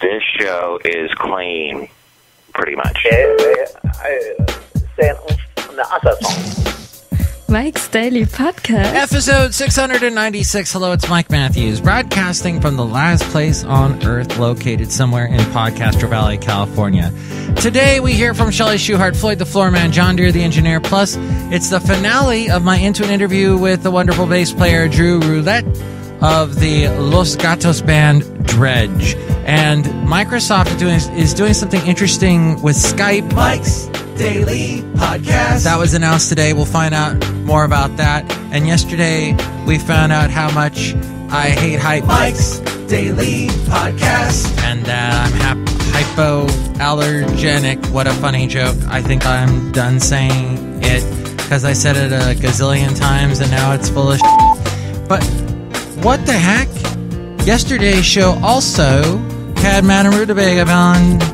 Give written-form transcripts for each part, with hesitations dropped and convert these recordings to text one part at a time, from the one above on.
This show is clean, pretty much. Mike's Daily Podcast. Episode 696. Hello, it's Mike Matthews, broadcasting from the last place on Earth located somewhere in Podcaster Valley, California. Today, we hear from Chely Shoehart, Floyd the Floorman, John Deere the Engineer, plus it's the finale of my Into An interview with the wonderful bass player DREW ROULETTE of the Los Gatos Band DREDG. And Microsoft is doing something interesting with Skype. Mike's Daily Podcast. That was announced today. We'll find out more about that. And yesterday, we found out how much I hate hype. Mike's Daily Podcast. And that I'm hypoallergenic. What a funny joke. I think I'm done saying it because I said it a gazillion times and now it's full of shit. But what the heck? Yesterday's show also had Madame Rutabaga Valentino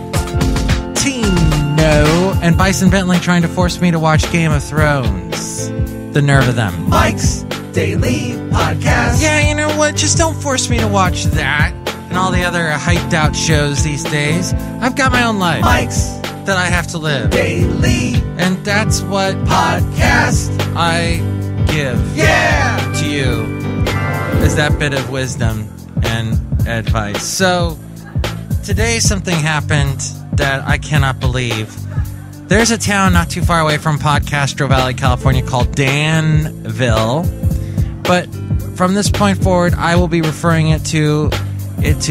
and Bison Bentley trying to force me to watch Game of Thrones. The nerve of them. Mike's Daily Podcast. Yeah, you know what? Just don't force me to watch that and all the other hyped out shows these days. I've got my own life. Mike's that I have to live. Daily. And that's what podcast I give to you. Is that bit of wisdom and advice. So today something happened that I cannot believe. There's a town not too far away from Podcastro Valley, California called Danville. But from this point forward, I will be referring to it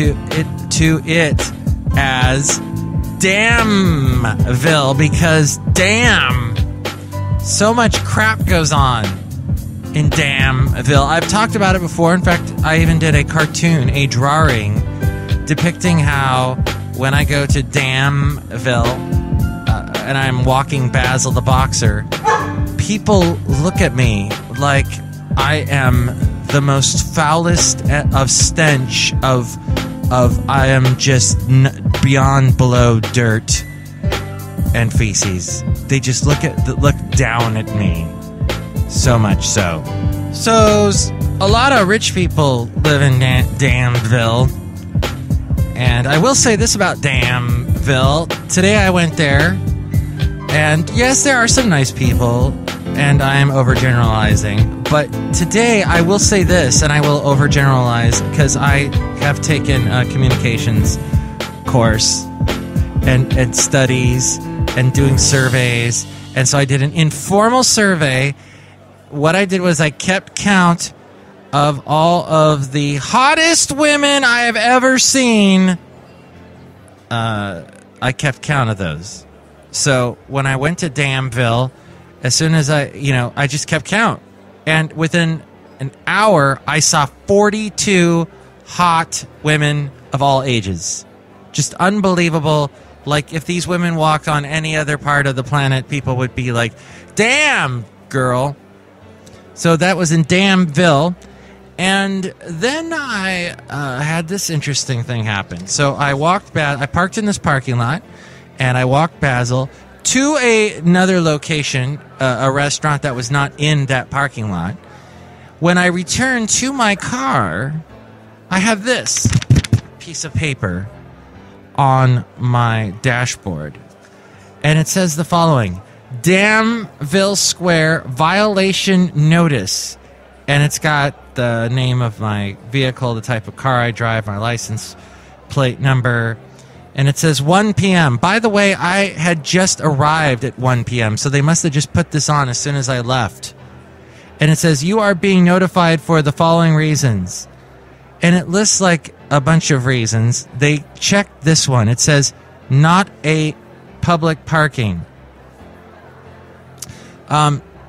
as Damville because damn, so much crap goes on in Damville. I've talked about it before. In fact, I even did a cartoon, a drawing, depicting how when I go to Damville and I'm walking Basil the Boxer, people look at me like I am the most foulest of stench of I am just beyond below dirt and feces. They just look down at me. So much so. So, a lot of rich people live in Danville. And I will say this about Danville. Today I went there. And yes, there are some nice people. And I am overgeneralizing. But today I will say this, and I will overgeneralize, because I have taken a communications course and studies and doing surveys. And so I did an informal survey. What I did was I kept count of all of the hottest women I have ever seen. I kept count of those. So when I went to Danville, as soon as I just kept count. And within an hour, I saw 42 hot women of all ages. Just unbelievable. Like if these women walked on any other part of the planet, people would be like, damn, girl. So that was in Danville. And then I had this interesting thing happen. So I parked in this parking lot, and I walked Basil to another location, a restaurant that was not in that parking lot. When I returned to my car, I have this piece of paper on my dashboard. And it says the following: Danville Square violation notice. And it's got the name of my vehicle, the type of car I drive, my license plate number. And it says 1 p.m. By the way, I had just arrived at 1 p.m., so they must have just put this on as soon as I left. And it says, you are being notified for the following reasons. And it lists like a bunch of reasons. They checked this one. It says, not a public parking.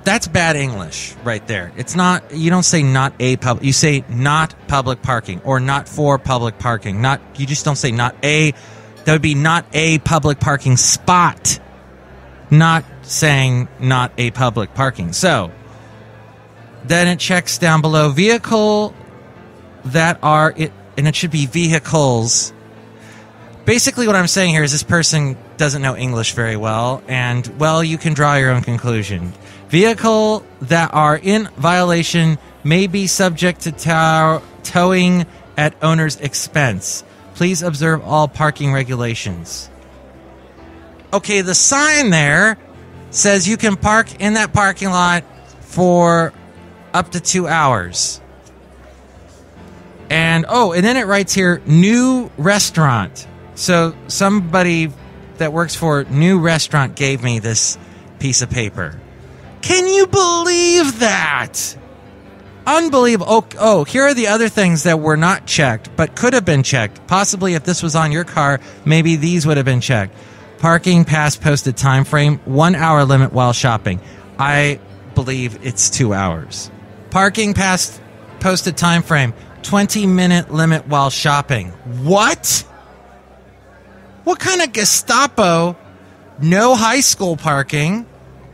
That's bad English right there. It's not, you don't say not a public, you say not public parking or not for public parking. You just don't say not a, that would be not a public parking spot. Not saying not a public parking. So, then it checks down below vehicle that are, and it should be vehicles. Basically what I'm saying here is this person doesn't know English very well, and, well, you can draw your own conclusion. Vehicle that are in violation may be subject to towing at owner's expense. Please observe all parking regulations. Okay, the sign there says you can park in that parking lot for up to 2 hours. And then it writes here, new restaurant. So somebody that works for New Restaurant gave me this piece of paper. Can you believe that? Unbelievable. Oh, here are the other things that were not checked, but could have been checked. Possibly if this was on your car, maybe these would have been checked. Parking past posted time frame, 1 hour limit while shopping. I believe it's 2 hours. Parking past posted time frame, 20-minute limit while shopping. What? What kind of Gestapo? No high school parking.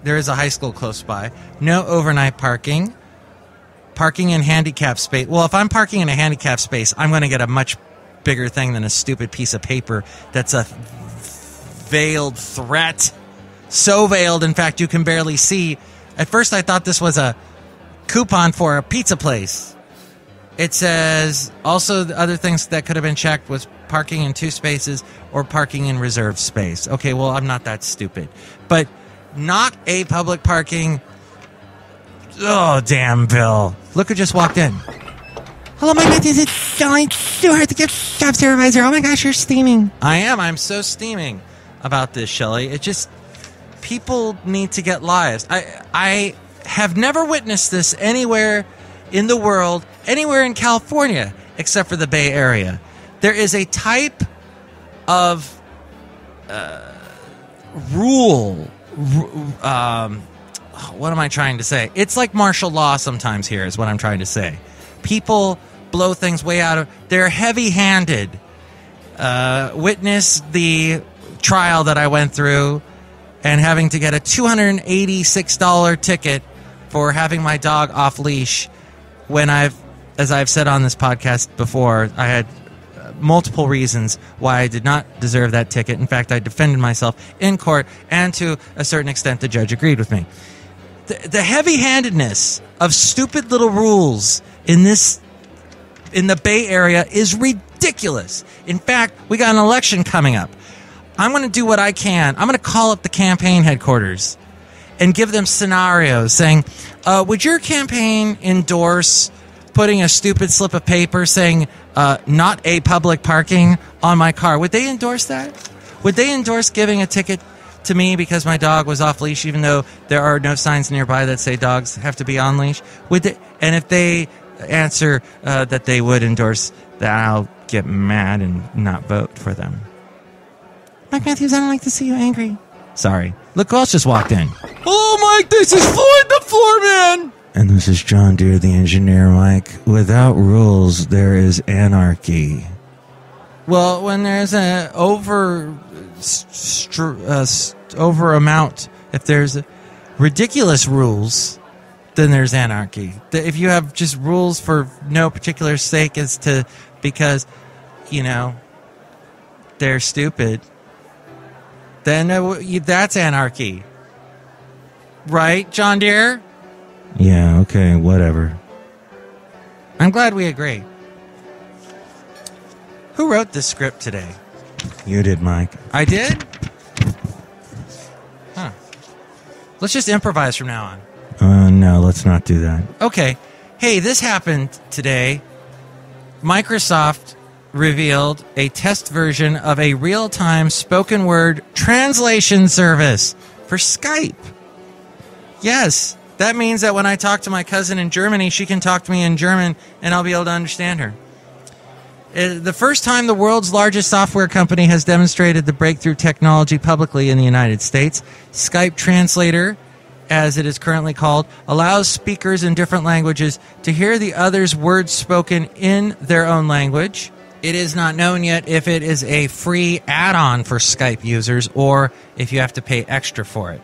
There is a high school close by. No overnight parking. Parking in handicap space. Well, if I'm parking in a handicap space, I'm going to get a much bigger thing than a stupid piece of paper that's a veiled threat. So veiled, in fact, you can barely see. At first, I thought this was a coupon for a pizza place. It says, also the other things that could have been checked was parking in 2 spaces or parking in reserved space. Okay, well, I'm not that stupid. But not a public parking. Oh, damn, Bill. Look who just walked in. Hello, my name is Chely Shoehart, the gift shop supervisor. Oh my gosh, you're steaming. I am. I'm so steaming about this, Chely. It just, people need to get lives. I have never witnessed this anywhere in the world, anywhere in California, except for the Bay Area. There is a type of rule. What am I trying to say? It's like martial law sometimes here is what I'm trying to say. People blow things way out of... They're heavy-handed. Witness the trial that I went through and having to get a $286 ticket for having my dog off leash when as I've said on this podcast before, I had multiple reasons why I did not deserve that ticket. In fact, I defended myself in court, and to a certain extent, the judge agreed with me. The heavy-handedness of stupid little rules in the Bay Area is ridiculous. In fact, we got an election coming up. I'm going to do what I can. I'm going to call up the campaign headquarters and give them scenarios saying, would your campaign endorse putting a stupid slip of paper saying not a public parking on my car? Would they endorse that? Would they endorse giving a ticket to me because my dog was off leash, even though there are no signs nearby that say dogs have to be on leash? Would they? And if they answer that they would endorse that, I'll get mad and not vote for them. Mike Matthews, I don't like to see you angry. Sorry. Look who else just walked in. Hello, Mike. This is Floyd the Floorman. And this is John Deere, the engineer, Mike. Without rules, there is anarchy. Well, when there's an over amount, if there's ridiculous rules, then there's anarchy. If you have just rules for no particular sake as to because, they're stupid, then that's anarchy. Right, John Deere? Yeah, okay, whatever. I'm glad we agree. Who wrote this script today? You did, Mike. I did? Huh. Let's just improvise from now on. No, let's not do that. Okay. Hey, this happened today. Microsoft revealed a test version of a real-time spoken word translation service for Skype. Yes, that means that when I talk to my cousin in Germany, she can talk to me in German, and I'll be able to understand her. The first time the world's largest software company has demonstrated the breakthrough technology publicly in the United States, Skype Translator, as it is currently called, allows speakers in different languages to hear the other's words spoken in their own language. It is not known yet if it is a free add-on for Skype users or if you have to pay extra for it.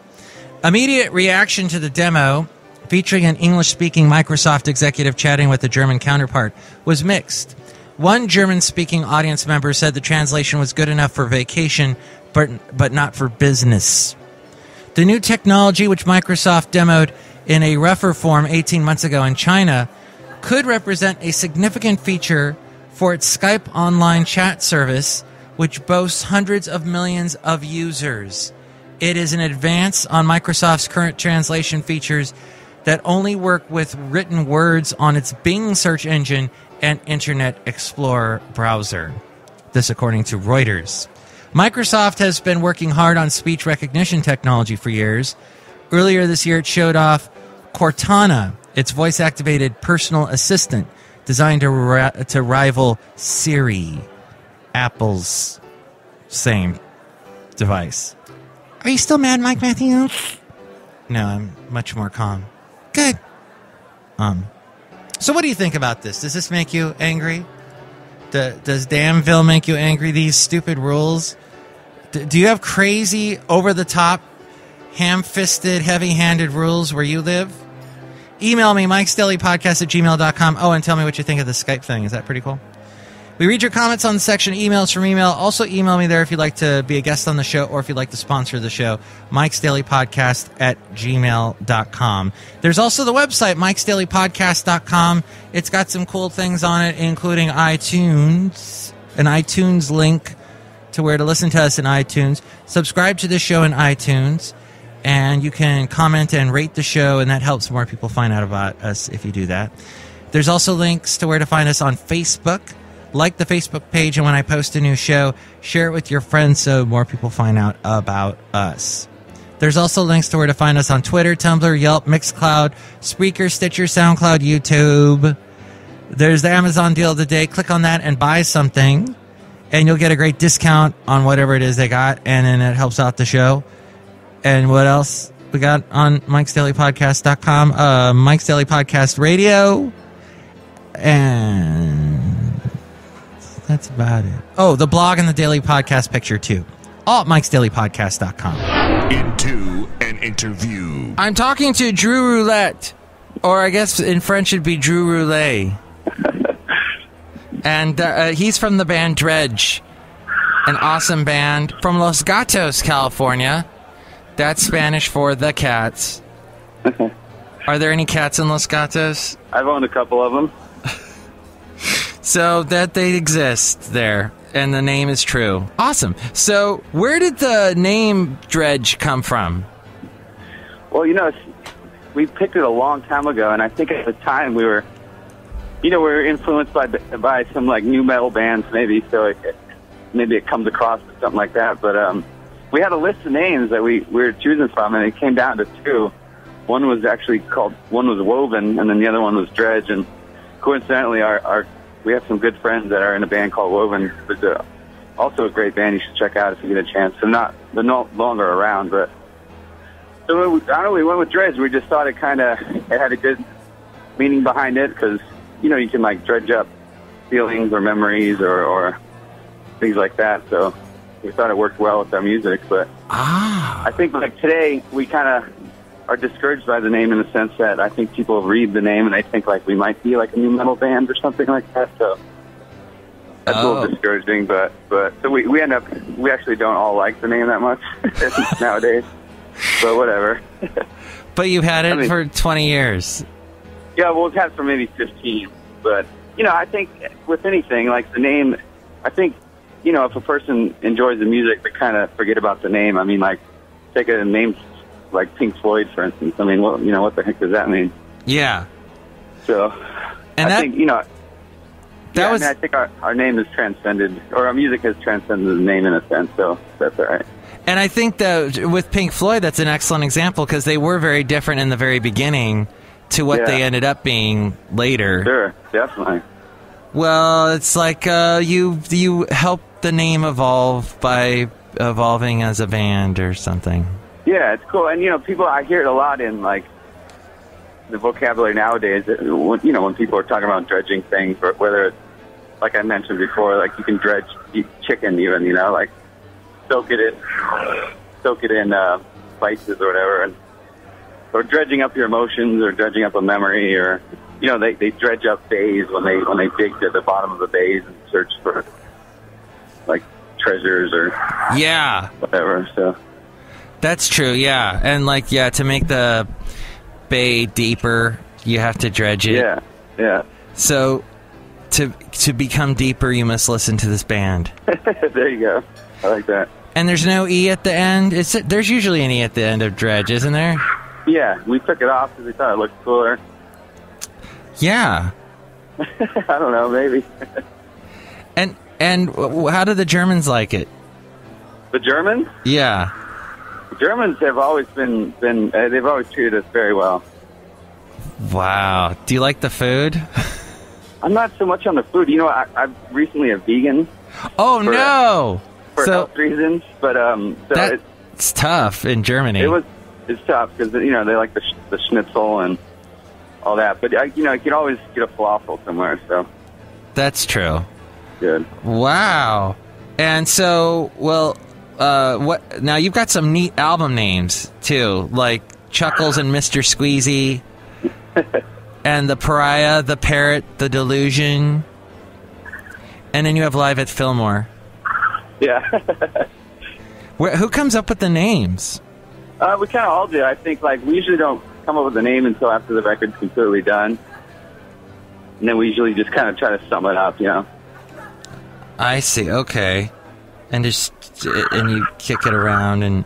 Immediate reaction to the demo, featuring an English-speaking Microsoft executive chatting with a German counterpart, was mixed. One German-speaking audience member said the translation was good enough for vacation, but not for business. The new technology, which Microsoft demoed in a rougher form 18 months ago in China, could represent a significant feature for its Skype online chat service, which boasts hundreds of millions of users. It is an advance on Microsoft's current translation features that only work with written words on its Bing search engine and Internet Explorer browser. This according to Reuters. Microsoft has been working hard on speech recognition technology for years. Earlier this year, it showed off Cortana, its voice-activated personal assistant, designed to rival Siri, Apple's same device. Are you still mad, Mike Matthews? No, I'm much more calm. Good. So what do you think about this? Does this make you angry? Does Damnville make you angry, these stupid rules? Do you have crazy, over-the-top, ham-fisted, heavy-handed rules where you live? Email me, MIKEs-DAILY-PODCAST@gmail.com. Oh, and tell me what you think of the Skype thing. Is that pretty cool? We read your comments on the section emails from email. Also email me there if you'd like to be a guest on the show or if you'd like to sponsor the show. MIKES-DAILY-PODCAST@gmail.com. There's also the website, MIKES-DAILY-PODCAST.com. It's got some cool things on it, including iTunes, an iTunes link to where to listen to us in iTunes. Subscribe to the show in iTunes. And you can comment and rate the show, and that helps more people find out about us if you do that. There's also links to where to find us on Facebook. Like the Facebook page, and when I post a new show, share it with your friends so more people find out about us. There's also links to where to find us on Twitter, Tumblr, Yelp, Mixcloud, Spreaker, Stitcher, SoundCloud, YouTube. There's the Amazon deal of the day. Click on that and buy something, and you'll get a great discount on whatever it is they got, and then it helps out the show. And what else we got on MIKES-DAILY-PODCAST.com? Mike's Daily Podcast Radio. And that's about it. Oh, the blog and the daily podcast picture, too. All at MIKES-DAILY-PODCAST.com. Into an interview. I'm talking to DREW Roulette. Or I guess in French it'd be DREW Roulette. And he's from the band DREDG. An awesome band from Los Gatos, California. That's Spanish for the cats. Are there any cats in Los Gatos? I've owned a couple of them. So that they exist there, and the name is true. Awesome. So where did the name DREDG come from? Well, we picked it a long time ago, and I think at the time we were influenced by some like new metal bands, maybe. So maybe it comes across as something like that. But we had a list of names that we were choosing from, and it came down to two. One was Woven, and then the other one was DREDG. And coincidentally, we have some good friends that are in a band called Woven. It's also a great band you should check out if you get a chance. They're no longer around, but so we went with DREDG. We just thought it had a good meaning behind it because you can like dredge up feelings or memories or things like that. So we thought it worked well with our music, but I think like today we kind of are discouraged by the name in the sense that I think people read the name and they think like we might be like a new metal band or something like that. So that's a little discouraging, but so we actually don't all like the name that much nowadays. But whatever. But you've had it for 20 years. Yeah, well, we've had it for maybe 15. But I think with anything like the name, I think if a person enjoys the music, they kind of forget about the name. I mean, like take a name like Pink Floyd, for instance. I mean, what the heck does that mean? Yeah. So, and I think, I think our name has transcended, or our music has transcended the name in a sense, so that's all right. And I think that with Pink Floyd, that's an excellent example because they were very different in the very beginning to what they ended up being later. Sure, definitely. Well, it's like you help the name evolve by evolving as a band or something. Yeah, it's cool. And, I hear it a lot in, like, the vocabulary nowadays. When people are talking about dredging things, or whether it's, like I mentioned before, like you can dredge chicken even, like soak it in spices or whatever. Or dredging up your emotions or dredging up a memory or, they dredge up bays when they dig to the bottom of the bays and search for, like, treasures or whatever, so... That's true, yeah. And, to make the bay deeper, you have to dredge it. Yeah. So, to become deeper, you must listen to this band. There you go. I like that. And there's no E at the end? There's usually an E at the end of Dredge, isn't there? Yeah, we took it off because we thought it looked cooler. Yeah. I don't know, maybe. And how do the Germans like it? The Germans? Yeah. The Germans have always been they've always treated us very well. Wow. Do you like the food? I'm not so much on the food. You know, I'm recently a vegan. Oh, no! For health reasons, but so it's tough in Germany. It's tough because, you know, they like the schnitzel and all that. But, you know, you can always get a falafel somewhere, so. That's true. Good. Wow. And so, well, what? Now, you've got some neat album names, too, like Chuckles and Mr. Squeezy, and The Pariah, The Parrot, The Delusion, and then you have Live at Fillmore. Yeah. Who comes up with the names? We kind of all do. I think, like, we usually don't come up with a name until after the record's completely done. And then we usually just kind of try to sum it up, you know. I see. Okay. And you kick it around and...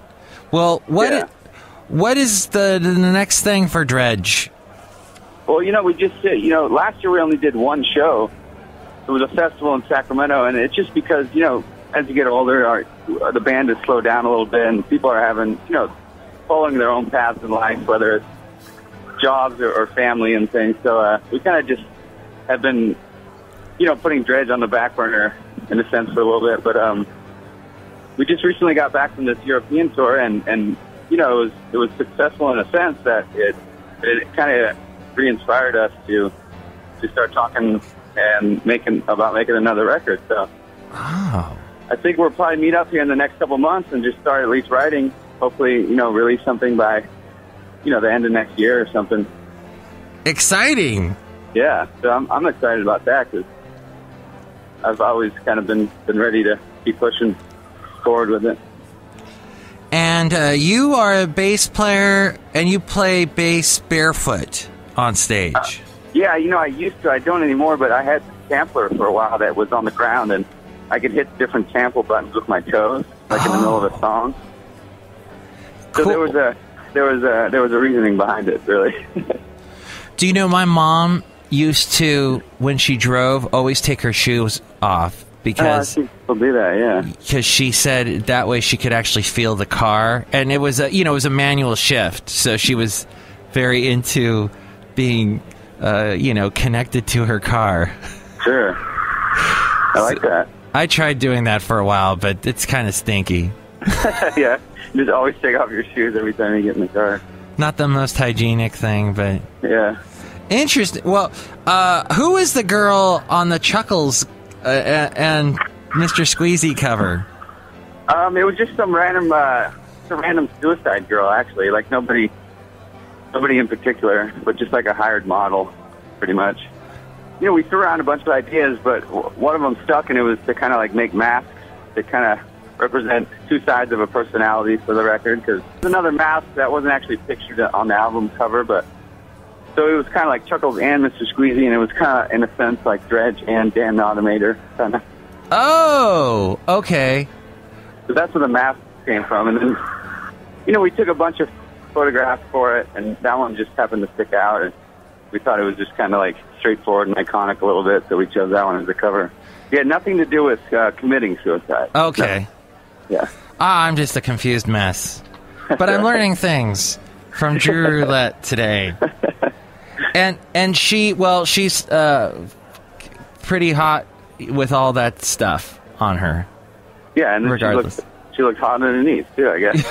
Well, what is the next thing for Dredge? Well, you know, we just did, you know, last year we only did one show. It was a festival in Sacramento, and it's just because, you know, as you get older, the band has slowed down a little bit, and people are having, you know, following their own paths in life, whether it's jobs or family and things. So we kind of just have been, you know, putting Dredge on the back burner in a sense for a little bit. But we just recently got back from this European tour, and you know, it was successful in a sense that it kind of re-inspired us to start talking and making another record. So I think we'll probably meet up here in the next couple months and just start at least writing. Hopefully, you know, release something by, you know, the end of next year or something. Exciting. Yeah, so I'm excited about that because I've always kind of been ready to keep pushing forward with it. And you are a bass player, and you play bass barefoot on stage. Yeah, you know, I used to. I don't anymore, but I had a sampler for a while that was on the ground, and I could hit different sample buttons with my toes, like in the middle of a song. So Cool. there was a reasoning behind it, really. Do you know my mom used to, when she drove, always take her shoes off because people do that, yeah. Because she said that way she could actually feel the car, and it was a manual shift, so she was very into being connected to her car. Sure, I like that. I tried doing that for a while, but it's kind of stinky. Yeah, you just always take off your shoes every time you get in the car. Not the most hygienic thing, but yeah. Interesting. Well, who is the girl on the Chuckles and Mr. Squeezy cover? It was just some random suicide girl, actually. Like nobody in particular, but just like a hired model, pretty much. You know, we threw around a bunch of ideas, but one of them stuck, and it was to kind of like make masks that kind of represent two sides of a personality for the record. Because there's another mask that wasn't actually pictured on the album cover, but so it was kind of like Chuckles and Mr. Squeezy, and it was kind of, in a sense, like Dredge and Dan the Automator, kind of. Oh, okay. So that's where the mask came from, and then, you know, we took a bunch of photographs for it, and that one just happened to stick out, and we thought it was just kind of like straightforward and iconic a little bit, so we chose that one as the cover. It had nothing to do with committing suicide. Okay. No. Yeah. I'm just a confused mess. But I'm learning things from DREW Roulette today. And she's pretty hot with all that stuff on her. Yeah, and regardless. she looked hot underneath, too, I guess.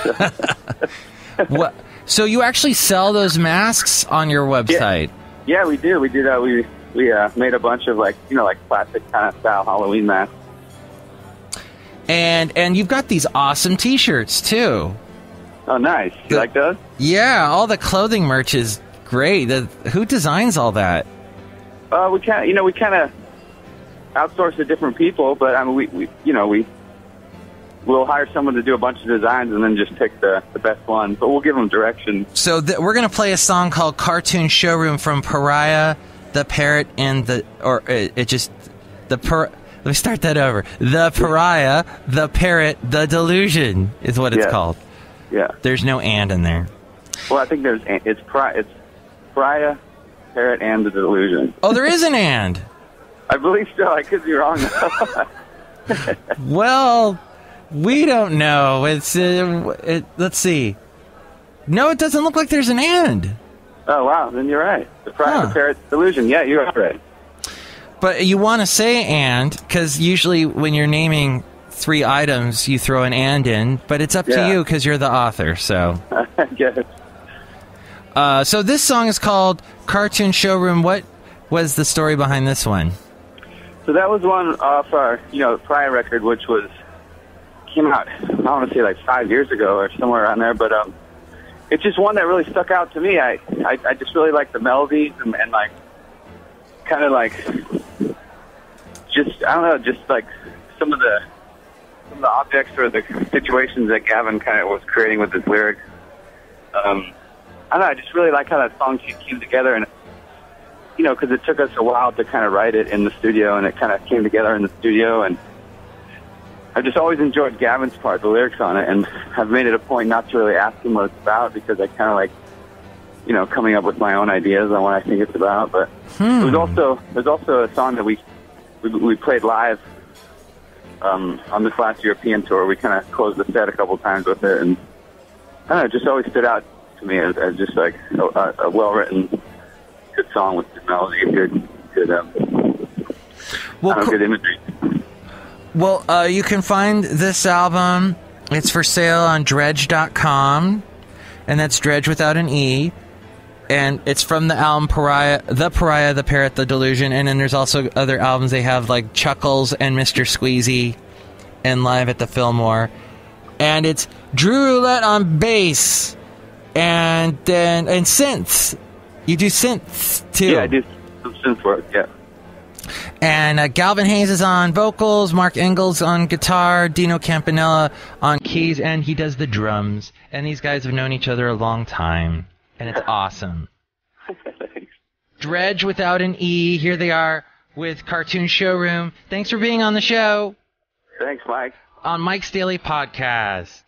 What? So you actually sell those masks on your website? Yeah, we do. We do that. We made a bunch of like plastic kind of style Halloween masks. And you've got these awesome T-shirts too. Oh, nice. You like those? Yeah, all the clothing merch is great. Who designs all that? We kind of outsource to different people, but I mean, we'll hire someone to do a bunch of designs and then just pick the best one. But we'll give them direction. So we're going to play a song called Cartoon Showroom from Pariah, The Parrot, and Let me start that over. The Pariah, the Parrot, the Delusion is what it's called. Yeah. There's no and in there. Well, I think it's Pariah, Parrot, and the Delusion. Oh, there is an and. I believe so. I could be wrong, though. Well, we don't know. Let's see. No, it doesn't look like there's an and. Oh, wow. Then you're right. The Pariah, the Parrot, the Delusion. Yeah, you're right. But you want to say and, because usually when you're naming 3 items, you throw an and in. But it's up to you because you're the author, so. I guess. So this song is called Cartoon Showroom. What was the story behind this one? So that was one off our, Pariah record, which came out, I want to say like 5 years ago or somewhere around there. But it's just one that really stuck out to me. I just really like the melodies and like, kind of like, just, I don't know, just like some of the objects or the situations that Gavin kind of was creating with his lyrics. I don't know, I just really like how that song came together, and because it took us a while to kind of write it in the studio, and it kind of came together in the studio, and I've just always enjoyed Gavin's part, the lyrics on it, and I've made it a point not to really ask him what it's about, because I kind of like, coming up with my own ideas on what I think it's about. But there's also a song that we played live on this last European tour. We kind of closed the set a couple times with it, and I don't know, it just always stood out to me as just like a well-written, good song with good melody, good imagery. Well, you can find this album. It's for sale on DREDG.com, and that's Dredge without an E. And it's from the album Pariah, the Parrot, the Delusion. And then there's also other albums they have, like Chuckles and Mr. Squeezy and Live at the Fillmore. And it's DREW ROULETTE on bass and synths. You do synths too. Yeah, I do some synth work. Yeah. And Galvin Hayes is on vocals, Mark Engels on guitar, Dino Campanella on keys, and he does the drums. And these guys have known each other a long time, and it's awesome. Thanks. Dredge without an E. Here they are with Cartoon Showroom. Thanks for being on the show. Thanks, Mike. On Mike's Daily Podcast.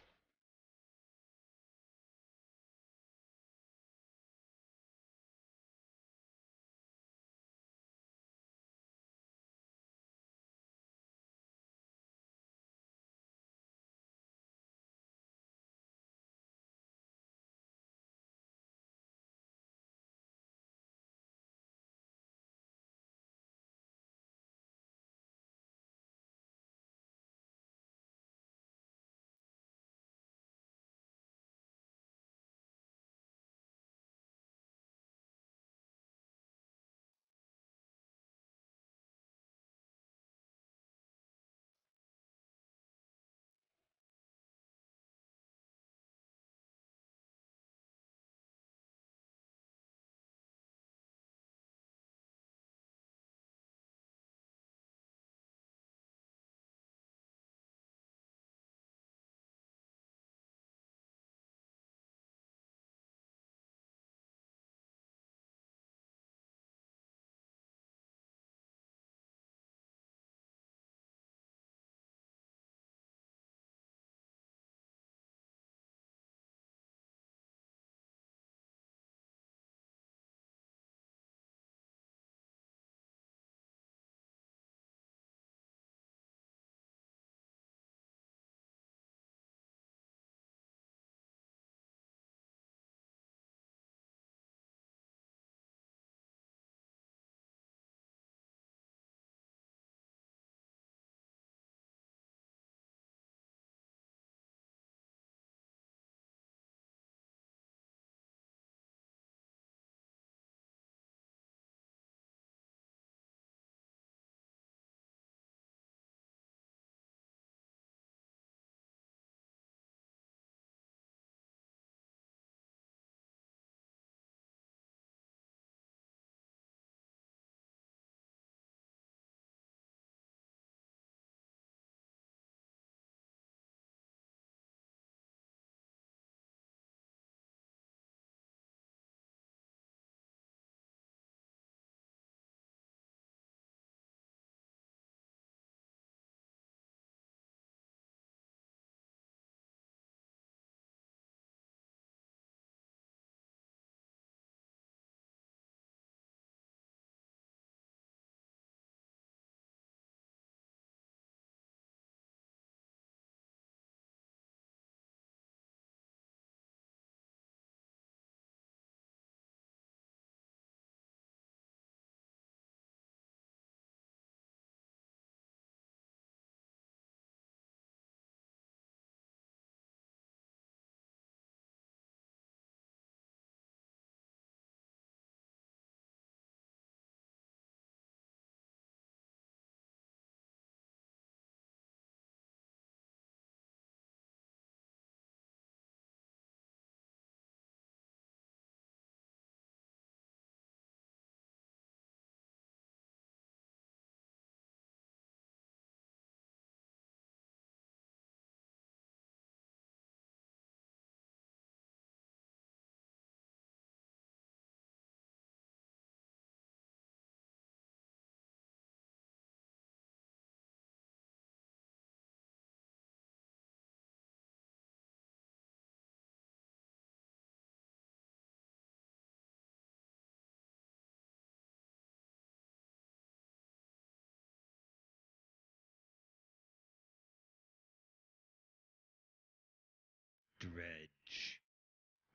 DREDG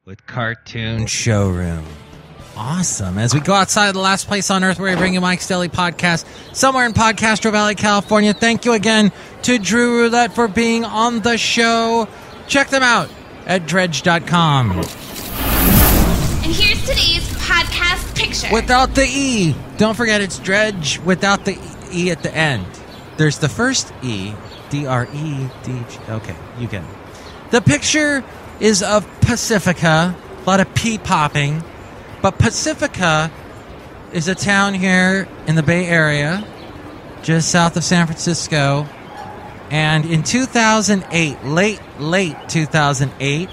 with Cartoon Showroom. Awesome. As we go outside of the last place on earth where we bring you Mike's Daily Podcast, somewhere in Podcastro Valley, California. Thank you again to DREW Roulette for being on the show. Check them out at dredge.com. And here's today's podcast picture. Without the E. Don't forget it's DREDG without the E at the end. There's the first E, D-R-E-D-G. Okay, you get it. The picture is of Pacifica. A lot of P popping. But Pacifica is a town here in the Bay Area, just south of San Francisco. And in 2008, late 2008,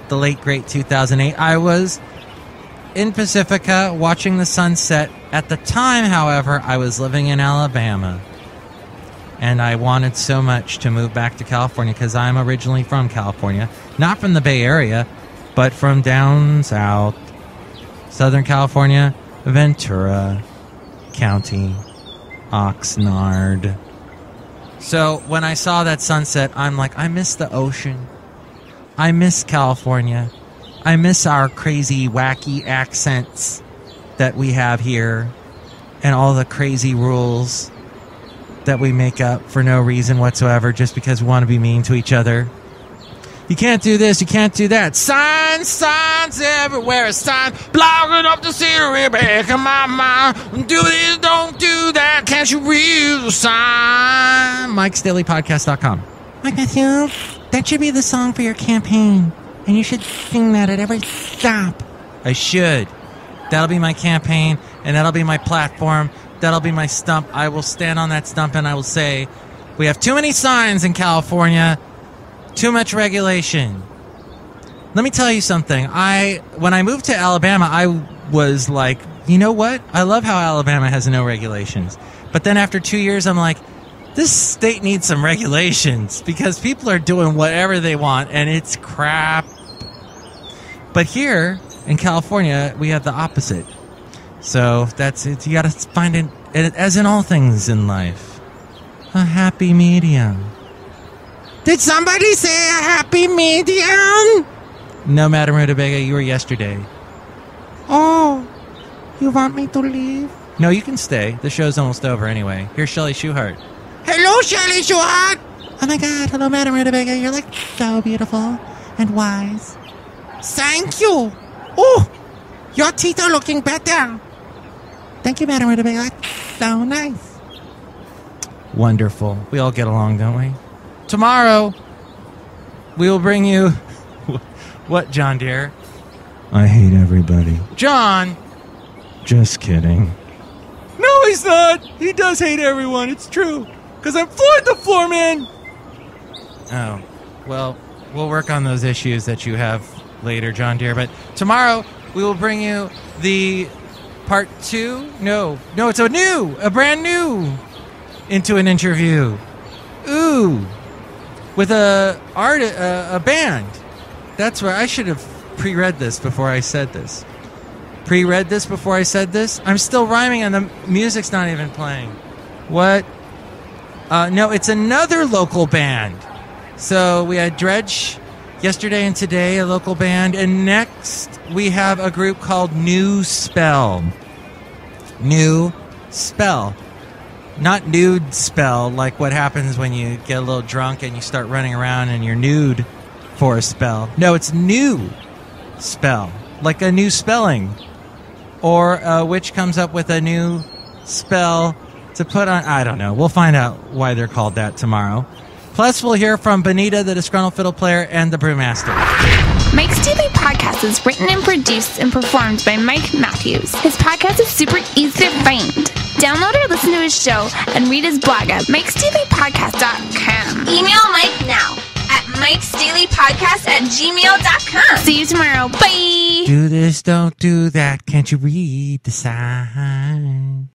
the late, great 2008, I was in Pacifica watching the sunset. At the time, however, I was living in Alabama. And I wanted so much to move back to California because I'm originally from California. Not from the Bay Area, but from down south. Southern California, Ventura County, Oxnard. So when I saw that sunset, I'm like, I miss the ocean. I miss California. I miss our crazy, wacky accents that we have here and all the crazy rules that we make up for no reason whatsoever just because we want to be mean to each other. You can't do this, you can't do that. Signs everywhere. A sign blocking up the scenery back in my mind. Do this, don't do that. Can't you read the sign? MIKEs-DAILY-PODCAST.com. Mike Matthews, that should be the song for your campaign. And you should sing that at every stop. I should. That'll be my campaign, and that'll be my platform. That'll be my stump. I will stand on that stump and I will say, we have too many signs in California. Too much regulation. Let me tell you something. When I moved to Alabama, I was like, you know what? I love how Alabama has no regulations. But then after 2 years, I'm like, this state needs some regulations because people are doing whatever they want and it's crap. But here in California, we have the opposite. So that's it. You got to find it, as in all things in life, a happy medium. Did somebody say a happy medium? No, Madam Rutabaga, you were yesterday. Oh, you want me to leave? No, you can stay. The show's almost over anyway. Here's Chely Shoehart. Hello, Chely Shoehart! Oh my God, hello, Madam Rutabaga. You're like so beautiful and wise. Thank you. Oh, your teeth are looking better. Thank you, Madam Rutabaga. So nice. Wonderful. We all get along, don't we? Tomorrow, we will bring you... What, John dear? I hate everybody. John! Just kidding. No, he's not! He does hate everyone, it's true. Because I'm Floyd the Floorman! Oh, well, we'll work on those issues that you have later, John dear. But tomorrow, we will bring you the part 2. No, it's a brand new Into an Interview. Ooh. With a band. That's where I should have pre-read this before I said this. I'm still rhyming and the music's not even playing. What? No, it's another local band. So we had DREDG yesterday and today, a local band. And next we have a group called New Spell. New Spell. Not nude spell, like what happens when you get a little drunk and you start running around and you're nude for a spell. No, it's new spell, like a new spelling. Or a witch comes up with a new spell to put on. I don't know. We'll find out why they're called that tomorrow. Plus, we'll hear from Benita, the Disgruntled Fiddle Player, and the Brewmaster. Mike's Daily Podcast is written and produced and performed by Mike Matthews. His podcast is super easy to find. Download or listen to his show and read his blog at MIKES-DAILY-PODCAST.com. Email Mike now at MIKES-DAILY-PODCAST@gmail.com. See you tomorrow. Bye! Do this, don't do that. Can't you read the sign?